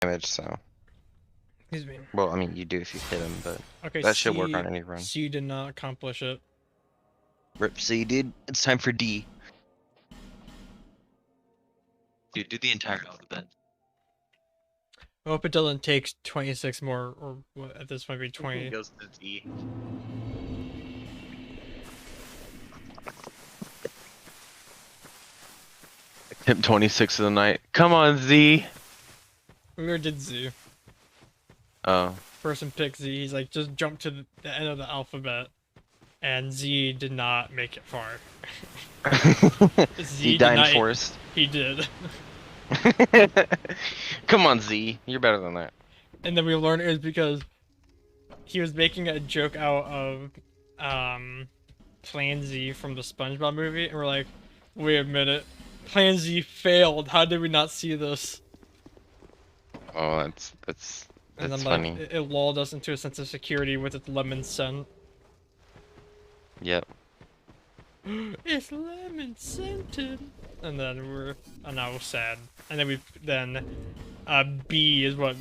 damage, so. Excuse me. Well, I mean, you do if you hit him, but Okay, that should work C. on any run. C did not accomplish it. Rip C, dude. It's time for D. Dude, do the entire alphabet. I hope it doesn't take 26 more, or what, at this point be I think it 20. goes to D. Attempt 26 of the night. Come on, Z. We already did Z. Oh. Person picked Z. He's like, just jump to the end of the alphabet. And Z did not make it far. You Z did die in not. forest. He did. Come on, Z. You're better than that. And then we learned it was because he was making a joke out of Plan Z from the SpongeBob movie, and we're like, wait a minute, Plan Z failed. How did we not see this? Oh, And that's then like funny. it lulled us into a sense of security with its lemon scent. Yep. It's lemon scented. And then now we're sad. And then B is what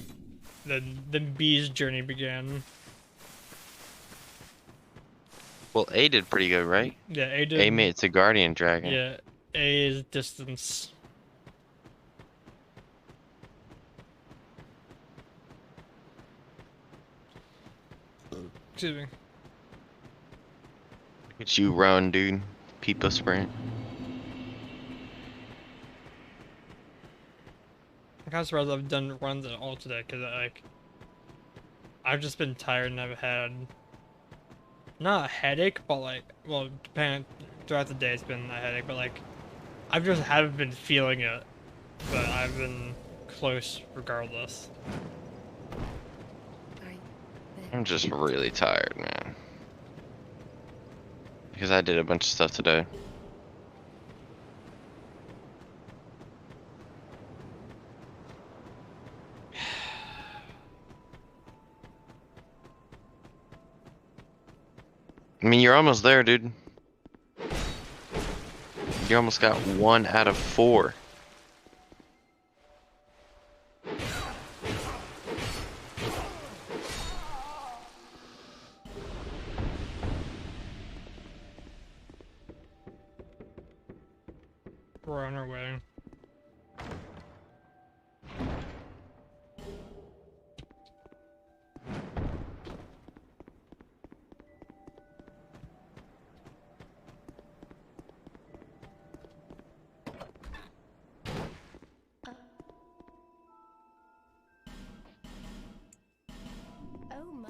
then B's journey began. Well, A did pretty good, right? Yeah, A did. A made it to Guardian Dragon. Yeah, A is distance. Excuse me. Look at you run, dude. Peepa sprint. I'm kind of surprised I've done runs at all today, because I've just been tired and I've had not a headache, but like, well, depending throughout the day it's been a headache, but like I've just haven't been feeling it, but I've been close regardless. I'm just really tired, man. Because I did a bunch of stuff today. I mean, you're almost there, dude. You almost got 1 out of 4. We're on our way. Oh my.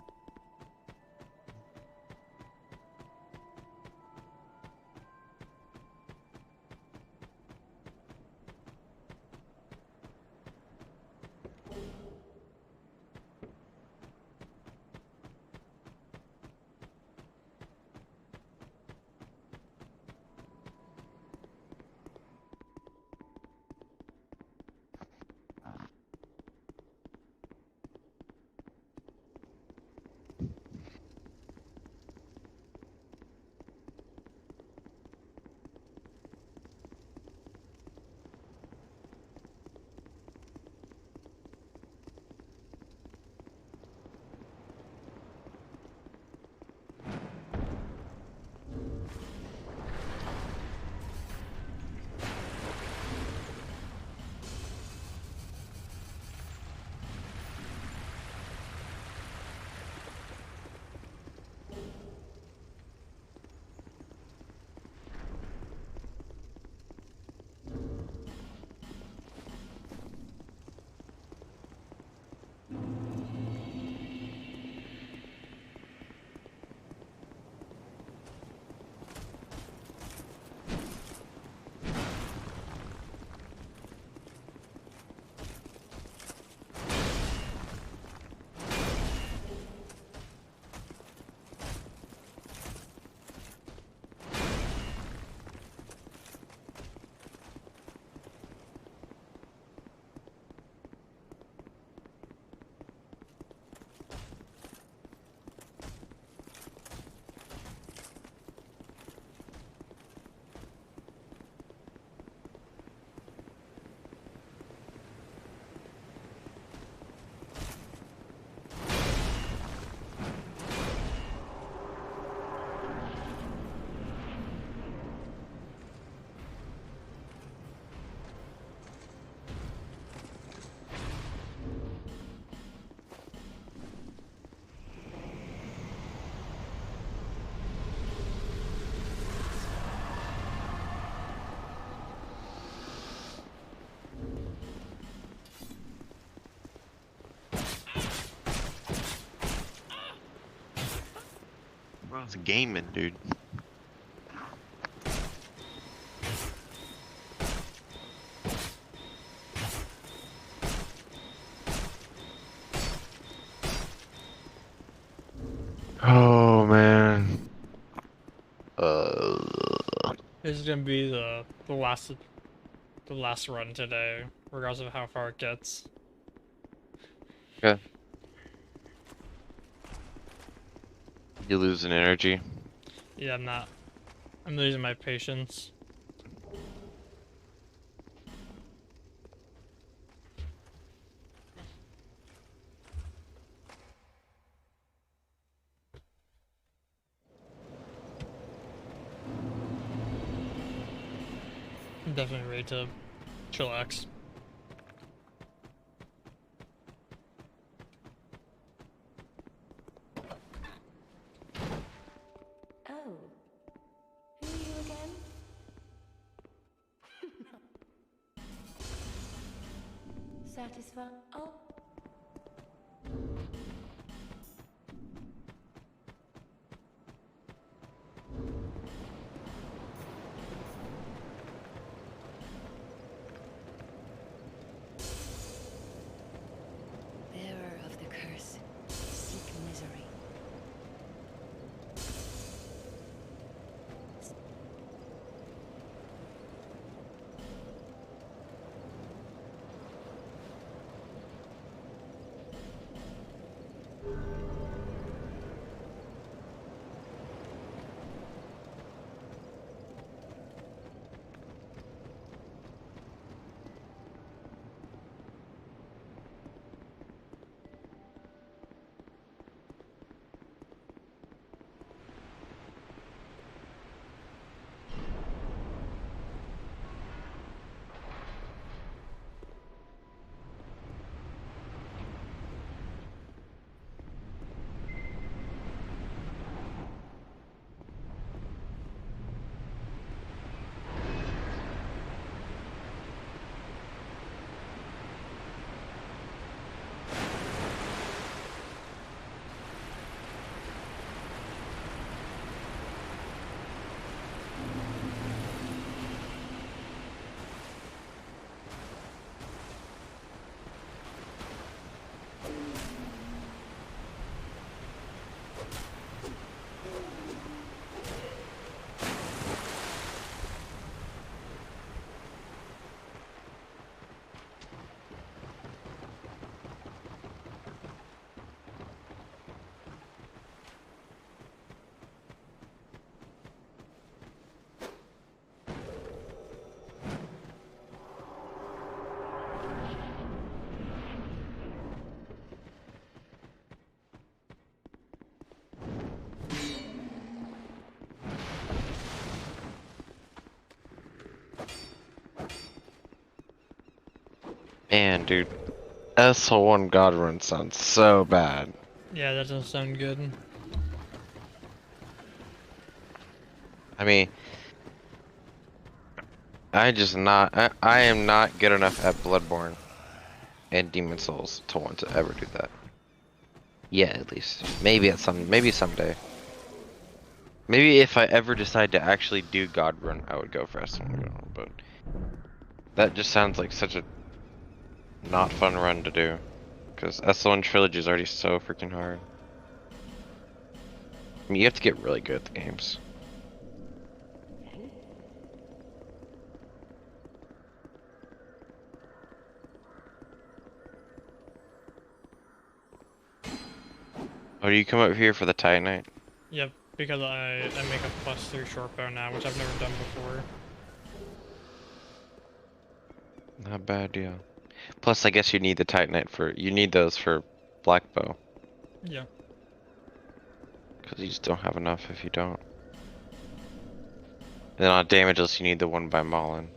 was gaming, dude. Oh man. This is gonna be the last run today, regardless of how far it gets. Okay. You losing energy. Yeah, I'm losing my patience. I'm definitely ready to chillax. Oh. Who are you again? Satisfied? Oh. Bearer of the curse, seek misery. Man, dude. SO1 God Run sounds so bad. Yeah, that doesn't sound good. I mean, I am not good enough at Bloodborne and Demon Souls to want to ever do that. Yeah, at least. Maybe someday. Maybe if I ever decide to actually do God Run, I would go for S1 God Run, but that just sounds like such a not fun run to do. Because S1 Trilogy is already so freaking hard. I mean, you have to get really good at the games. Oh, do you come up here for the Titanite? Yep, because I make a +3 short bow now, which I've never done before. Not bad deal. Plus, I guess you need the Titanite you need those for Black Bow. Yeah. Because you just don't have enough if you don't. And then on damageless, you need the one by Mullen.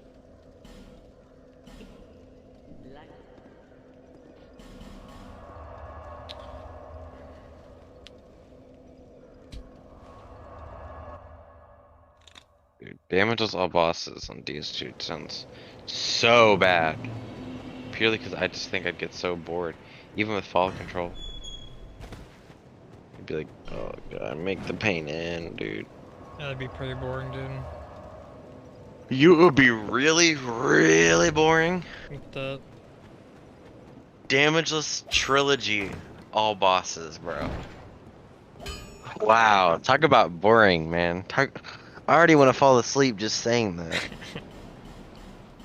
Dude, damageless all bosses on DS2 sounds so bad. Purely because I just think I'd get so bored. Even with fall control. It'd be like, oh god, make the pain end, dude. That'd be pretty boring, dude. You would be really, really boring. With the Damageless trilogy, all bosses, bro. Wow, talk about boring, man. I already want to fall asleep just saying that.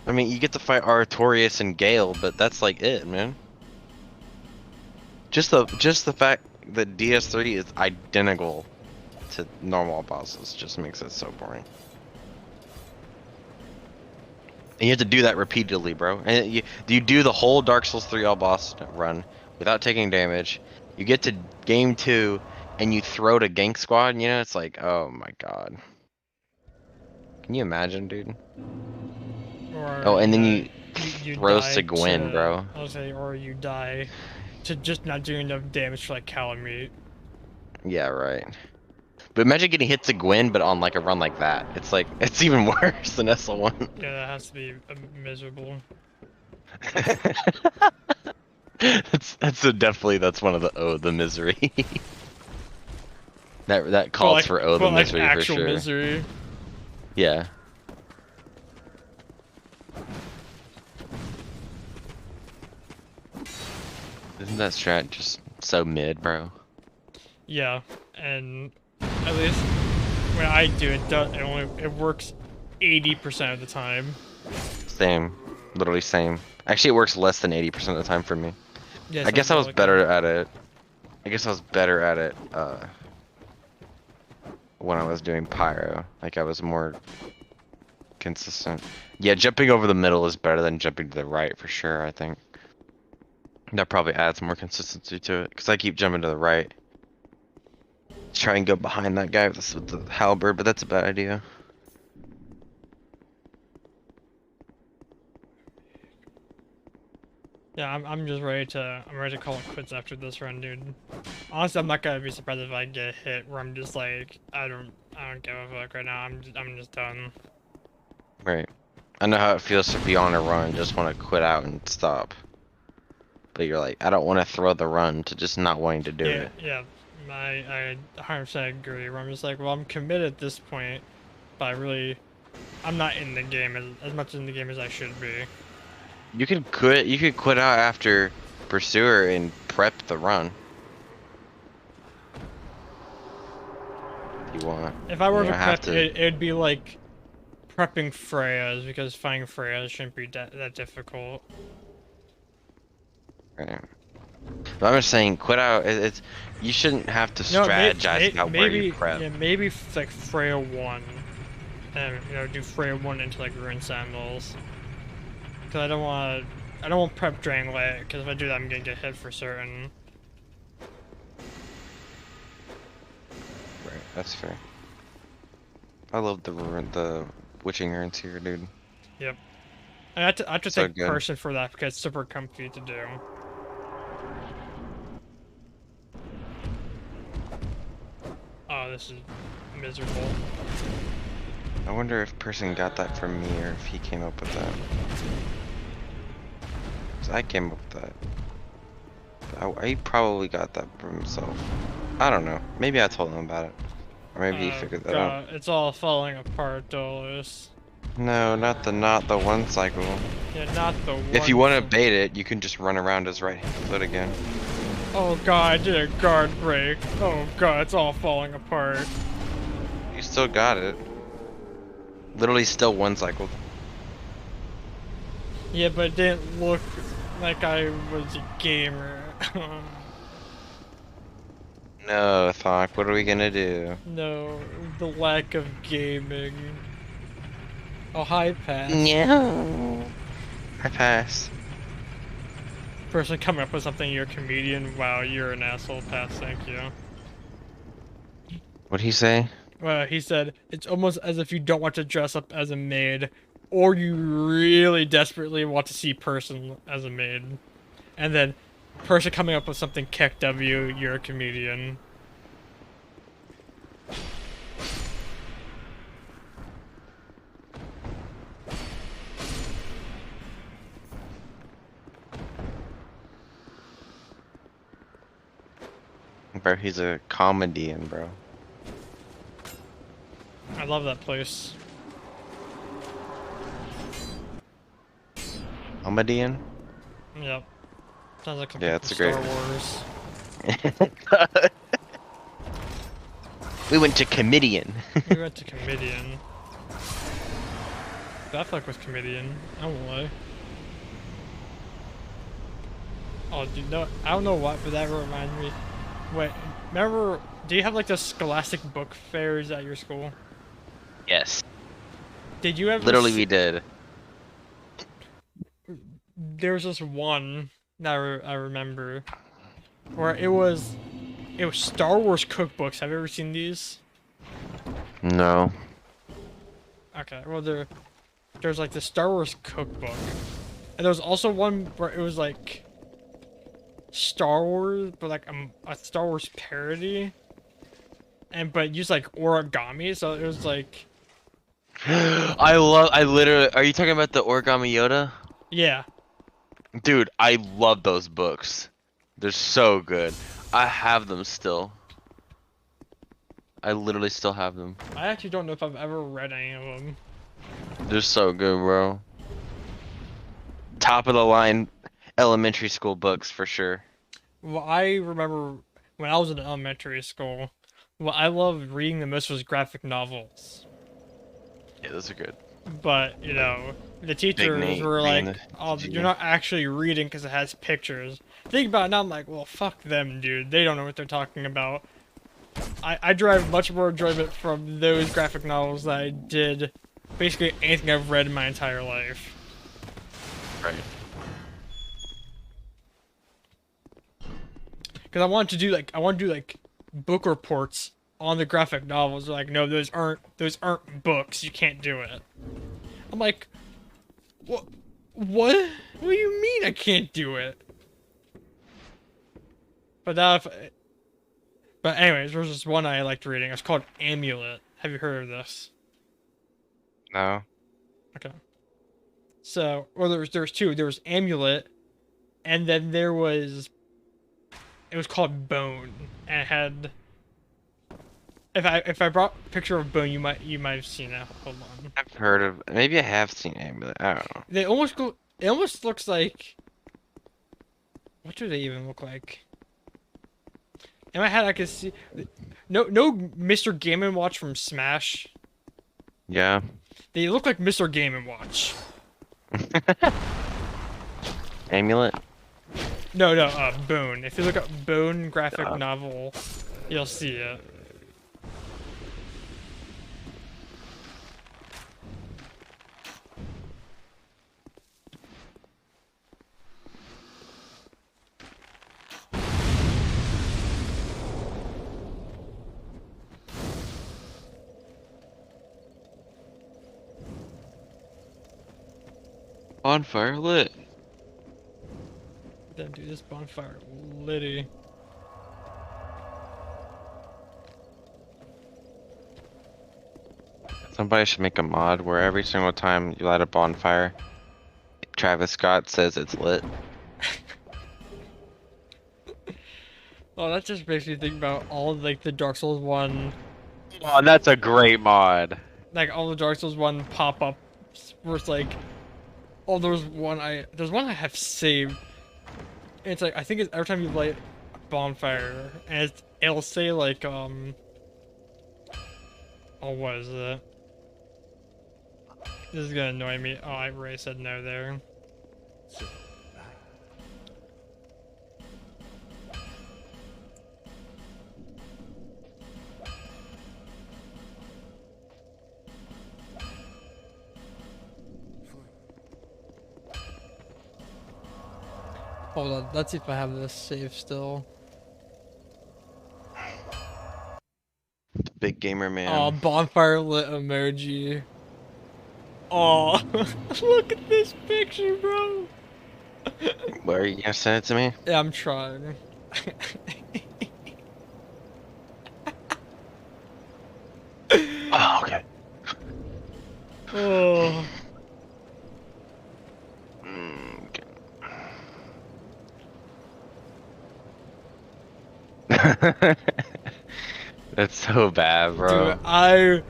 I mean, you get to fight Artorias and Gale, but that's like it, man. Just the fact that DS3 is identical to normal bosses just makes it so boring. And you have to do that repeatedly, bro. And you do the whole Dark Souls 3 all boss run without taking damage. You get to game 2 and you throw to Gank Squad, you know, it's like, oh my god. Can you imagine, dude? or Oh, and then you you throw die to Gwyn, bro. I'll say, or you die to just not doing enough damage for like Calamite. Yeah, right. But imagine getting hit to Gwyn, but on like a run like that. It's like, it's even worse than SL1. Yeah, that has to be miserable. That's one of the misery. that calls for the misery for actual sure. misery. Yeah. Isn't that strat just so mid, bro? Yeah, and at least when I do it, it works 80% of the time. Same. Literally same. Actually, it works less than 80% of the time for me. Yeah, I guess I was better at it. When I was doing Pyro. Like, I was more consistent. Yeah, jumping over the middle is better than jumping to the right for sure, I think. That probably adds more consistency to it, because I keep jumping to the right. Try and go behind that guy with the halberd, but that's a bad idea. Yeah, I'm just ready to call it quits after this run, dude. Honestly, I'm not gonna be surprised if I get hit where I'm just like, I don't give a fuck right now. I'm just done. Right. I know how it feels to be on a run, just want to quit out and stop. But you're like, I don't want to throw the run to just not wanting to do it. Yeah, I 100% agree. Where I'm just like, well, I'm committed at this point, but I'm not in the game as much in the game as I should be. You could quit out after Pursuer and prep the run. If you want. If I were You to don't have prep, it'd be like prepping Freya's, because fighting Freya's shouldn't be that difficult. Right. But I'm just saying, quit out. You shouldn't have to strategize about where you prep. Yeah, maybe like Freya 1, and do Freya 1 into like Ruined Sandals. Cause I don't want prep Drangleic, because if I do that, I'm gonna get hit for certain. Right, that's fair. I love the Witching Urns here, dude. Yep. I have to So thank good. Person for that, because it's super comfy to do. Oh, this is miserable. I wonder if Person got that from me or if he came up with that. 'Cause I came up with that. But he probably got that for himself. I don't know. Maybe I told him about it. Or maybe he figured that out. It's all falling apart, Dolus. No, not the one cycle. Yeah, not the one. If you want to bait it, you can just run around his right foot again. Oh god, I did a guard break. Oh god, it's all falling apart. You still got it. Literally still one cycle. Yeah, but it didn't look like I was a gamer. No, Thok, what are we gonna do? No, the lack of gaming. Oh, hi, pass. No. I pass. Person coming up with something, you're a comedian. Wow, you're an asshole, pass, thank you. What'd he say? Well, he said, it's almost as if you don't want to dress up as a maid, or you really desperately want to see Person as a maid. And then, Person coming up with something, Keck W, you're a comedian. Bro, he's a comedian, bro. I love that place. Comedian? Yep. Sounds like something Yeah, from it's a Star great. Wars. We went to comedian. We went to Comedian. That fuck was Comedian. I won't lie. Oh, dude, no, I don't know what, but that reminded me. Wait, remember? Do you have like the Scholastic book fairs at your school? Yes. Did you ever? Literally, we did. There was this one that I remember where it was Star Wars cookbooks. Have you ever seen these? No. Okay, well there's like the Star Wars cookbook, and there was also one where it was like Star Wars, but like a Star Wars parody, but it used like origami, so it was like I literally. Are you talking about the Origami Yoda? yeah. Dude, I love those books. They're so good. I have them still. I literally still have them. I actually don't know if I've ever read any of them. They're so good, bro. Top of the line elementary school books for sure. Well, I remember when I was in elementary school, what I loved reading the most was graphic novels. Yeah, those are good. But, you know, the teachers Nate were being like, the oh, teacher. you're not actually reading because it has pictures. Think about it now, I'm like, well, fuck them, dude. They don't know what they're talking about. I derive much more enjoyment from those graphic novels than I did basically anything I've read in my entire life. Right. Because I want to do like book reports on the graphic novels. They're like, no, those aren't books. You can't do it. I'm like, what? What? What do you mean I can't do it? But anyways, there's this one I liked reading. It's called Amulet. Have you heard of this? No. Okay. So, well, there's two. There was Amulet, and then it was called Bone, and it had. If I brought a picture of Bone, you might have seen it. Hold on. I've heard of. Maybe I have seen Amulet. I don't know. They almost go. It almost looks like. What do they even look like? In my head, I could see. No, Mr. Game and Watch from Smash. Yeah. They look like Mr. Game and Watch. Amulet. No, Bone. If you look up Bone graphic Yeah. novel, you'll see it. Bonfire lit. Then do this bonfire litty. Somebody should make a mod where every single time you light a bonfire, Travis Scott says it's lit. Oh, that just makes me think about all like the Dark Souls 1, Oh, that's a great mod. like all the Dark Souls 1 pop-ups where it's like, oh, there's one I have saved. And it's like I think it's every time you light a bonfire, and it'll say like oh, what is it? This is gonna annoy me. Oh, I already said no there. Hold on, let's see if I have this saved still. Big gamer man. Oh, bonfire lit emoji. Oh, look at this picture, bro. Where are you gonna send it to me? Yeah, I'm trying. Oh, okay. Oh. Okay. That's so bad, bro. Dude,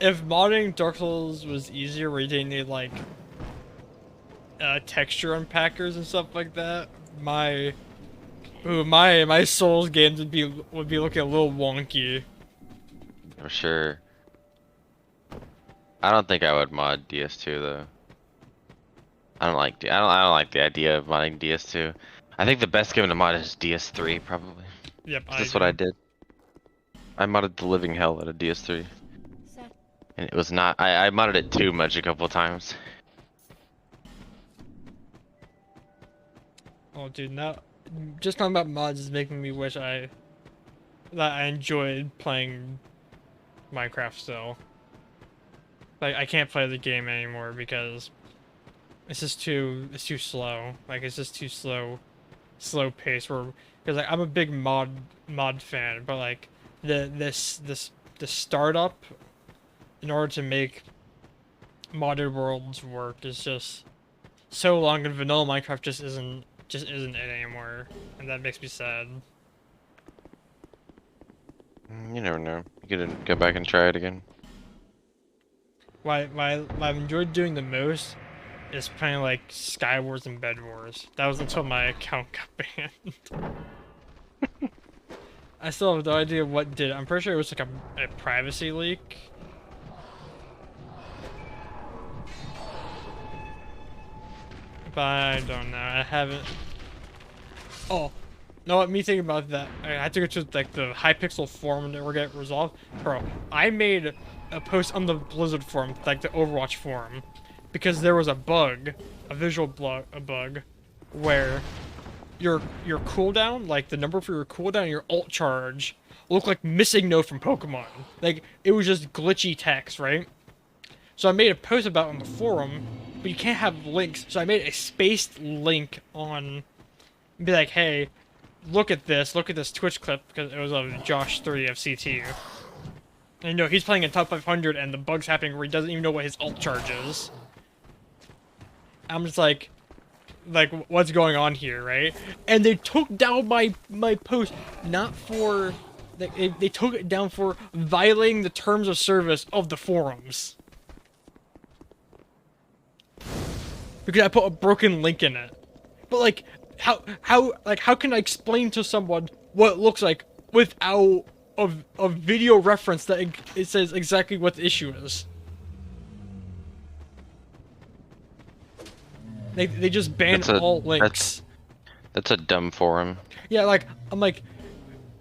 if modding Dark Souls was easier, where you didn't need like texture unpackers and stuff like that, my Souls games would be looking a little wonky. For sure. I don't think I would mod DS2 though. I don't like the idea of modding DS2. I think the best game to mod is DS3 probably. Yep, That's what I did. I modded the living hell out of DS3. Set. And it was not I modded it too much a couple times. Oh, dude, now just talking about mods is making me wish that I enjoyed playing Minecraft still. Like I can't play the game anymore because it's too slow. Like it's just too slow pace. Because like I'm a big mod fan, but like the startup in order to make modded worlds work is just so long, and vanilla Minecraft just isn't it anymore, and that makes me sad. You never know. You could go back and try it again. What I've enjoyed doing the most is playing like Skywars and Bed Wars. That was until my account got banned. I still have no idea what did it. I'm pretty sure it was like a privacy leak. But I don't know. I haven't. Oh, no! What me thinking about that? I had to go to like the Hypixel forum to get resolved. Bro, I made a post on the Blizzard forum, like the Overwatch forum, because there was a bug, a bug, where your cooldown, like the number for your cooldown and your ult charge, looked like Missing No from Pokemon. Like it was just glitchy text, right? So I made a post about it on the forum, but you can't have links. So I made a spaced link on, be like, hey, look at this Twitch clip, because it was of Josh3 of CT. And you know, he's playing in top 500 and the bug's happening where he doesn't even know what his ult charge is. I'm just like what's going on here, right? And they took down my post, not for, they took it down for violating the terms of service of the forums. Because I put a broken link in it. But like, how can I explain to someone what it looks like without a video reference that it says exactly what the issue is? They just banned all links. That's a dumb forum. Yeah, like I'm like,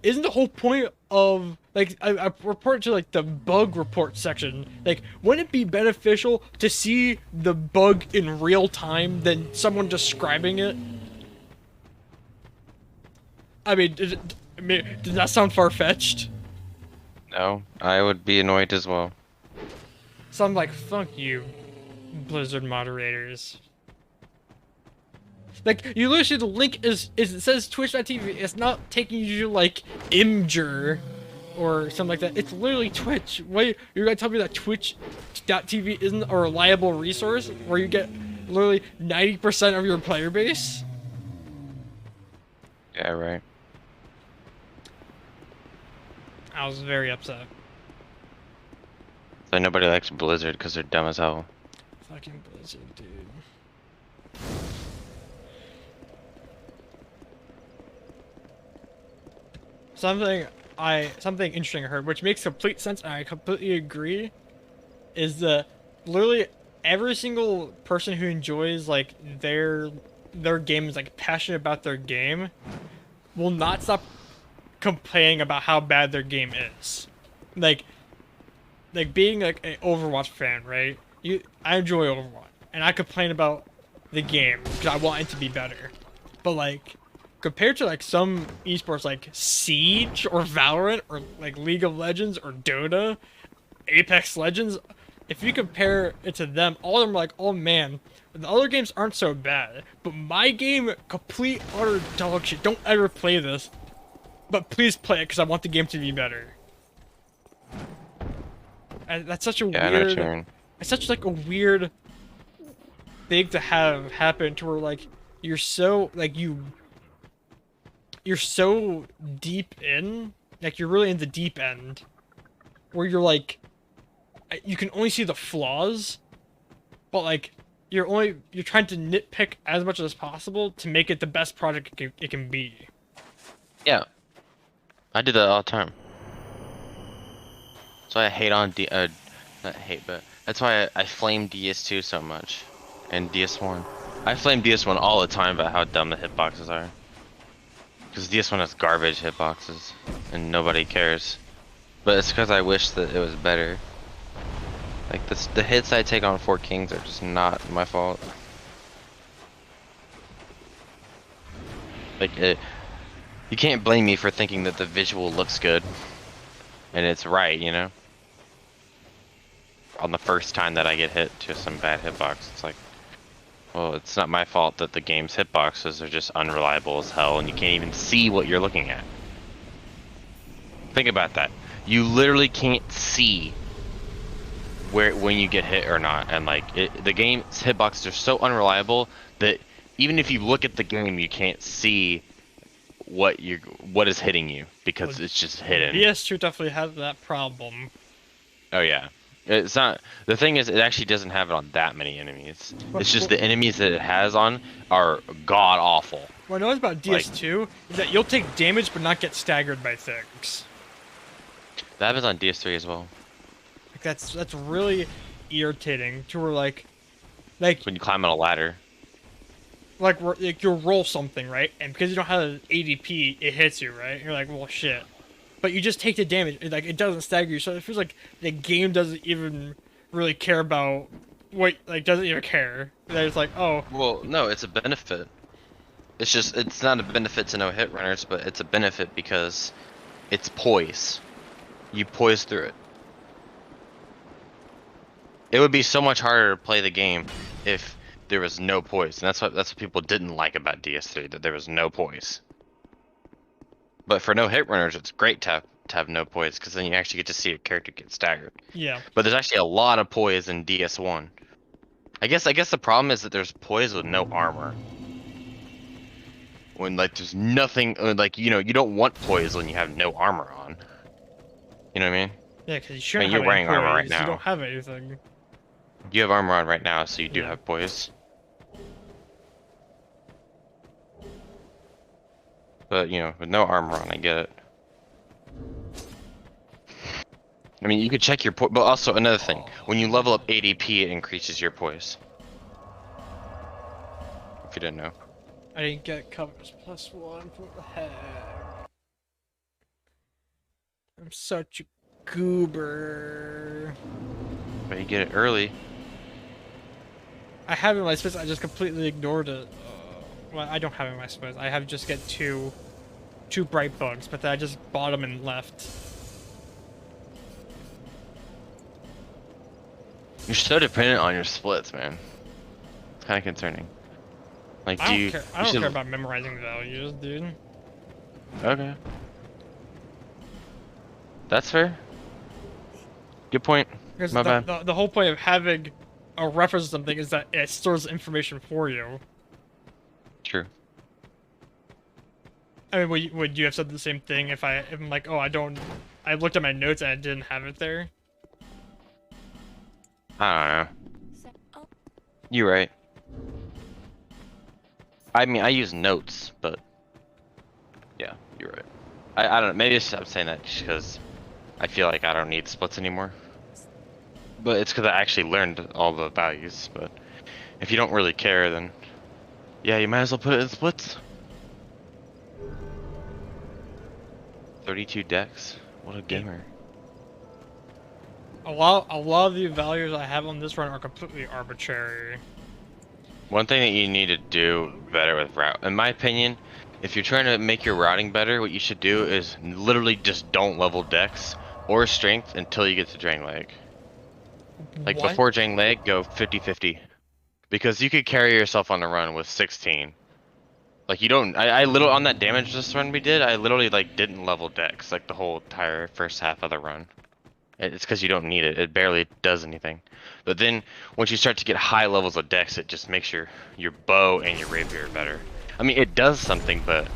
isn't the whole point of like I report to like the bug report section? Like, wouldn't it be beneficial to see the bug in real time than someone describing it? I mean, does that sound far-fetched? No, I would be annoyed as well. So I'm like, fuck you, Blizzard moderators. Like, you literally, the link is it says Twitch.tv. It's not taking you to like Imgur or something like that. It's literally Twitch. Wait, you're gonna tell me that Twitch.tv isn't a reliable resource where you get literally 90% of your player base? Yeah, right. I was very upset. So nobody likes Blizzard because they're dumb as hell. Fucking Blizzard, dude. Something interesting I heard, which makes complete sense, and I completely agree, is that literally every single person who enjoys like their game, is like passionate about their game, will not stop complaining about how bad their game is. Like being like an Overwatch fan, right? I enjoy Overwatch, and I complain about the game because I want it to be better. But like, compared to like some esports like Siege or Valorant or like League of Legends or Dota, Apex Legends, if you compare it to them, all of them are like, oh man, the other games aren't so bad, but my game, complete utter dog shit. Don't ever play this, but please play it because I want the game to be better. And that's such a weird. It's such like a weird thing to have happen to where like you're so like you you're so deep in, like you're really in the deep end, where you're like, you can only see the flaws, but like you're trying to nitpick as much as possible to make it the best project it can be. Yeah, I do that all the time. So I hate on not hate, but that's why I flame DS2 so much, and DS1. I flame DS1 all the time about how dumb the hitboxes are. Because DS1 has garbage hitboxes, and nobody cares. But it's because I wish that it was better. Like the hits I take on 4 Kings are just not my fault. Like you can't blame me for thinking that the visual looks good, and it's right, you know. On the first time that I get hit to some bad hitbox, it's like, well, it's not my fault that the game's hitboxes are just unreliable as hell, and you can't even see what you're looking at. Think about that. You literally can't see when you get hit or not, and like the game's hitboxes are so unreliable that even if you look at the game, you can't see what is hitting you because it's just hidden. DS2 definitely has that problem. Oh yeah. It's not, the thing is, it actually doesn't have it on that many enemies. It's just the enemies that it has on are god awful. What I know about DS2 is that you'll take damage but not get staggered by things. That happens on DS3 as well. Like that's really irritating to where like when you climb on a ladder. Like you'll roll something, right? And because you don't have an ADP, it hits you, right? You're like, well, shit. But you just take the damage. Like it doesn't stagger you, so it feels like the game doesn't even really care about what. Like doesn't even care. It's like, oh. Well, no, it's a benefit. It's just it's not a benefit to no hit runners, but it's a benefit because it's poise. You poise through it. It would be so much harder to play the game if there was no poise, and that's what people didn't like about DS3, that there was no poise. But for no hit runners, it's great to have no poise, because then you actually get to see your character get staggered. Yeah. But there's actually a lot of poise in DS1. I guess the problem is that there's poise with no armor. When like there's nothing, like you don't want poise when you have no armor on. You know what I mean? Yeah, because you shouldn't you're have wearing any armor right poise. now. You don't have anything. You have armor on right now, so you do Yeah. have poise. But with no armor on, I get it. I mean, you could check your poise, but also another thing: when you level up ADP, it increases your poise. If you didn't know. I didn't get covers +1. What the heck? I'm such a goober. But you get it early. I have it in my space. I just completely ignored it. Well, I don't have it in my space. I have just get two bright bugs, but then I just bought them and left. You're so dependent on your splits, man. It's kind of concerning. Like, I don't you? care. I don't care about memorizing values, dude. Okay. That's fair. Good point. Because My bad. the whole point of having a reference to something is that it stores information for you. True. I mean, would you have said the same thing if I'm like, oh, I looked at my notes and I didn't have it there? I don't know. Oh, You're right. I mean, I use notes, but yeah, you're right. I don't know. Maybe I'm saying that just because I feel like I don't need splits anymore. But it's because I actually learned all the values. But if you don't really care, then yeah, you might as well put it in splits. 32 decks. What a gamer. A lot of the values I have on this run are completely arbitrary. One thing that you need to do better with route, in my opinion, if you're trying to make your routing better, what you should do is literally just don't level dex or strength until you get to Drain Leg. Like What? before Drain Leg, go 50-50. Because you could carry yourself on the run with 16. Like you don't, I literally, on that damage this run we did, I literally like didn't level dex like the whole entire first half of the run. It's because you don't need it. It barely does anything. But then once you start to get high levels of dex, it just makes your bow and your rapier better. I mean, it does something, but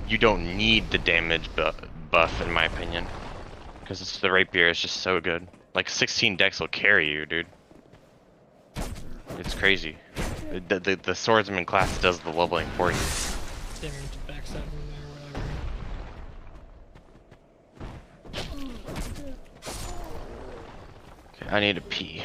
you don't need the damage buff in my opinion, because the rapier is just so good. Like 16 dex will carry you, dude. It's crazy. The swordsman class does the leveling for you. Damage backstab from there, whatever. Okay, I need to pee.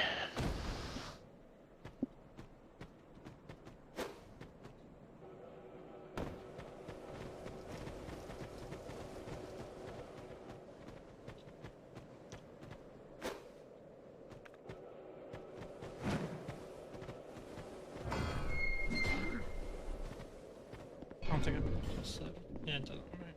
I don't think I'm just set. Yeah, it doesn't. Right.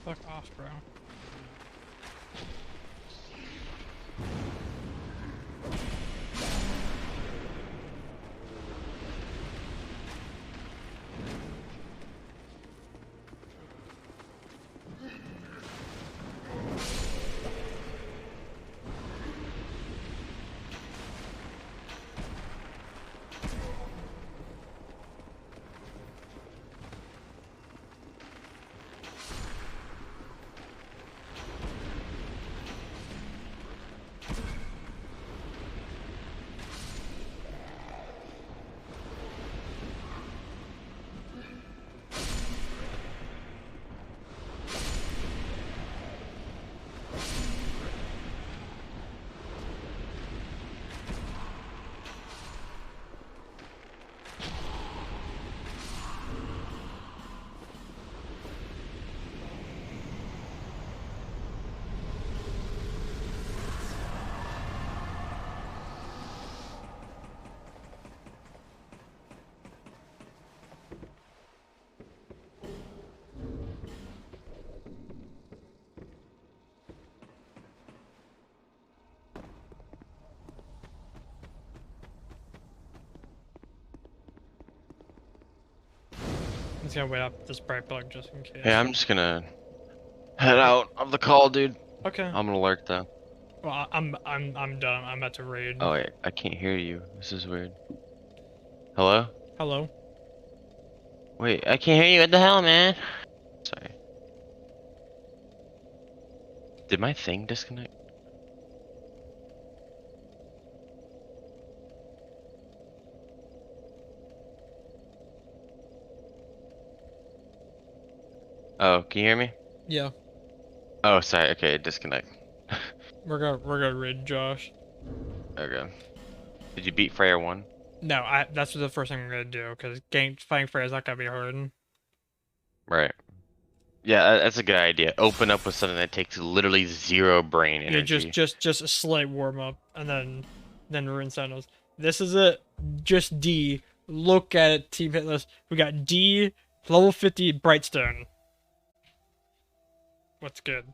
Fuck off, bro. I'm just gonna wait up this bright bug just in case. Hey, I'm just gonna head out of the call, dude. Okay. I'm gonna lurk though. Well, I'm done. I'm about to raid. Oh wait, I can't hear you. This is weird. Hello? Hello. Wait, I can't hear you. What the hell, man? Sorry. Did my thing disconnect? Oh, can you hear me? Yeah. Oh, sorry. Okay, disconnect. We're gonna raid Josh. Okay. Did you beat Freya 1? No, that's the first thing I'm gonna do because fighting Freya is not gonna be hard. Right. Yeah, that's a good idea. Open up with something that takes literally zero brain energy. Yeah, just a slight warm up and then rinse out those. This is it. Just D. Look at it, team hit list. We got D, level 50 Brightstone. What's good?